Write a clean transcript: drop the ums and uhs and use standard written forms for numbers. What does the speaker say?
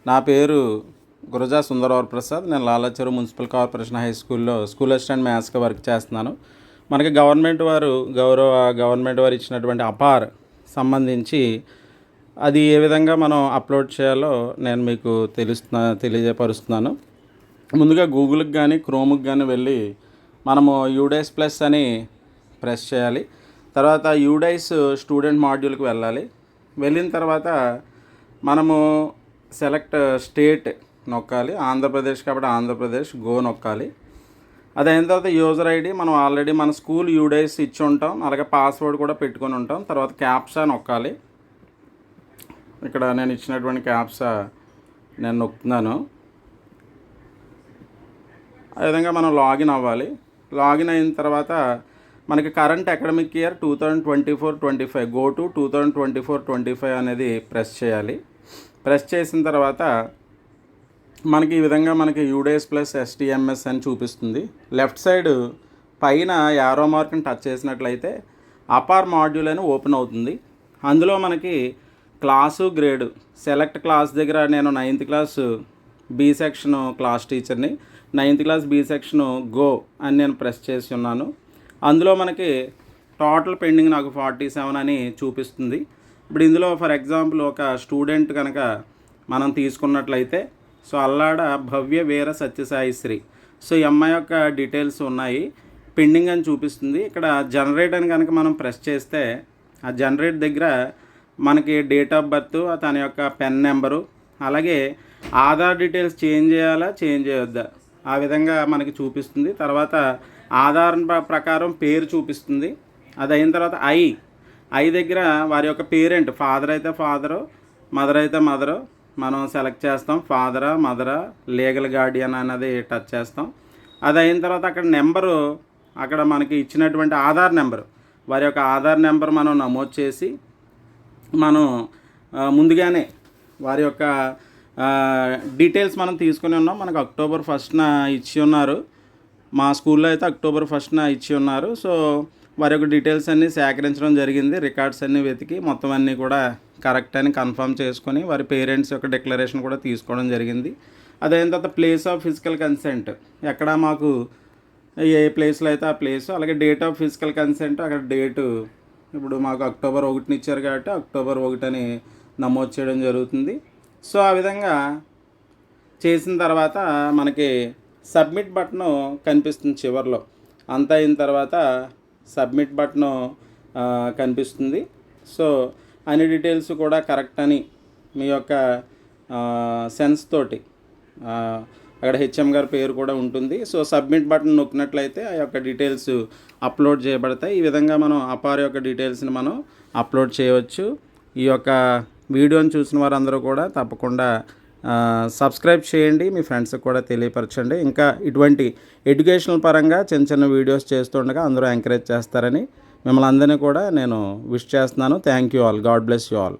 నా పేరు గురజా సుందరవర ప్రసాద్. నేను లాలాచెరువు మున్సిపల్ కార్పొరేషన్ హై స్కూల్లో స్కూల్ అసిస్టెంట్ మ్యాథ్స్గా వర్క్ చేస్తున్నాను. మనకి గవర్నమెంట్ వారు ఇచ్చినటువంటి అపార్ సంబంధించి అది ఏ విధంగా మనం అప్లోడ్ చేయాలో నేను మీకు తెలియజేపరుస్తున్నాను. ముందుగా గూగుల్కి కానీ క్రోమ్కి కానీ వెళ్ళి మనము యూడైస్ ప్లస్ అని ప్రెస్ చేయాలి. తర్వాత యూడైస్ స్టూడెంట్ మాడ్యూల్కి వెళ్ళాలి. వెళ్ళిన తర్వాత మనము సెలెక్ట్ స్టేట్ నొక్కాలి. ఆంధ్రప్రదేశ్ కాబట్టి ఆంధ్రప్రదేశ్ గో నొక్కాలి. అది అయిన తర్వాత యూజర్ ఐడి మనం ఆల్రెడీ మన స్కూల్ యూడైస్ ఇచ్చి ఉంటాం, అలాగే పాస్వర్డ్ కూడా పెట్టుకొని ఉంటాం. తర్వాత క్యాప్సా నొక్కాలి. ఇక్కడ నేను ఇచ్చినటువంటి క్యాప్సా నేను నొక్కుతున్నాను. ఆ విధంగా మనం లాగిన్ అవ్వాలి. లాగిన్ అయిన తర్వాత మనకి current academic year 2024-25 go to 2024-25 అనేది ప్రెస్ చేయాలి. ప్రెస్ చేసిన తర్వాత మనకి ఈ విధంగా మనకి యూడైస్ ప్లస్ ఎస్టీఎంఎస్ అని చూపిస్తుంది. లెఫ్ట్ సైడ్ పైన యారో మార్క్ని టచ్ చేసినట్లయితే అపార్ మాడ్యూల్ అని ఓపెన్ అవుతుంది. అందులో మనకి క్లాసు గ్రేడు సెలెక్ట్ క్లాస్ దగ్గర నేను 9th class B section class టీచర్ని, 9th class B section go అని నేను ప్రెస్ చేసి ఉన్నాను. అందులో మనకి టోటల్ పెండింగ్ నాకు 47 అని చూపిస్తుంది. ఇప్పుడు ఇందులో ఫర్ ఎగ్జాంపుల్ ఒక స్టూడెంట్ కనుక మనం తీసుకున్నట్లయితే సో అల్లాడ భవ్య వీర సత్యసాయిశ్రీ, సో ఈ అమ్మాయి యొక్క డీటెయిల్స్ ఉన్నాయి, పెండింగ్ అని చూపిస్తుంది. ఇక్కడ జనరేట్ అని కనుక మనం ప్రెస్ చేస్తే ఆ జనరేట్ దగ్గర మనకి డేట్ ఆఫ్ బర్త్, తన యొక్క పెన్ నెంబరు, అలాగే ఆధార్ డీటెయిల్స్ చేంజ్ చేయాలా చేంజ్ చేయొద్దా ఆ విధంగా మనకి చూపిస్తుంది. తర్వాత ఆధార్ ప్రకారం పేరు చూపిస్తుంది. అది అయిన తర్వాత ఐ దగ్గర వారి యొక్క పేరెంట్, ఫాదర్ అయితే ఫాదరు, మదర్ అయితే మదరు మనం సెలెక్ట్ చేస్తాం. ఫాదరా మదరా లీగల్ గార్డియన్ అనేది టచ్ చేస్తాం. అది అయిన తర్వాత అక్కడ నెంబరు, అక్కడ మనకి ఇచ్చినటువంటి ఆధార్ నెంబరు, వారి యొక్క ఆధార్ నెంబర్ మనం నమోదు చేసి మనం ముందుగానే వారి యొక్క డీటెయిల్స్ మనం తీసుకుని ఉన్నాం. మనకు October 1st ఇచ్చి ఉన్నారు. మా స్కూల్లో అయితే October 1st ఇచ్చి ఉన్నారు. సో వారి యొక్క డీటెయిల్స్ అన్నీ సేకరించడం జరిగింది. రికార్డ్స్ అన్నీ వెతికి మొత్తం అన్నీ కూడా కరెక్ట్ అని కన్ఫర్మ్ చేసుకొని వారి పేరెంట్స్ యొక్క డిక్లరేషన్ కూడా తీసుకోవడం జరిగింది. అదైన తర్వాత ప్లేస్ ఆఫ్ ఫిజికల్ కన్సెంట్, ఎక్కడ మాకు ఏ ప్లేస్లో అయితే ఆ ప్లేస్, అలాగే డేట్ ఆఫ్ ఫిజికల్ కన్సెంట్, అక్కడ డేటు ఇప్పుడు మాకు October 1 ఇచ్చారు కాబట్టి October 1 అని నమోదు చేయడం జరుగుతుంది. సో ఆ విధంగా చేసిన తర్వాత మనకి సబ్మిట్ బటను కనిపిస్తుంది చివరిలో. అంతా అయిన తర్వాత సబ్మిట్ బటను కనిపిస్తుంది. సో అన్ని డీటెయిల్స్ కూడా కరెక్ట్ అని మీ యొక్క సెన్స్ తోటి అక్కడ హెచ్ఎం గారి పేరు కూడా ఉంటుంది. సో సబ్మిట్ బటన్ నొక్కినట్లయితే ఆ యొక్క డీటెయిల్స్ అప్లోడ్ చేయబడతాయి. ఈ విధంగా మనం అపార్ యొక్క డీటెయిల్స్ని మనం అప్లోడ్ చేయవచ్చు. ఈ యొక్క వీడియోని చూసిన వారందరూ కూడా తప్పకుండా సబ్స్క్రైబ్ చేయండి, మీ ఫ్రెండ్స్కి కూడా తెలియపరచండి. ఇంకా ఇటువంటి ఎడ్యుకేషనల్ పరంగా చిన్న చిన్న వీడియోస్ చేస్తుండగా అందరూ ఎంకరేజ్ చేస్తారని మిమ్మల్ని అందరినీ కూడా నేను విష్ చేస్తున్నాను. Thank you all. God bless you all.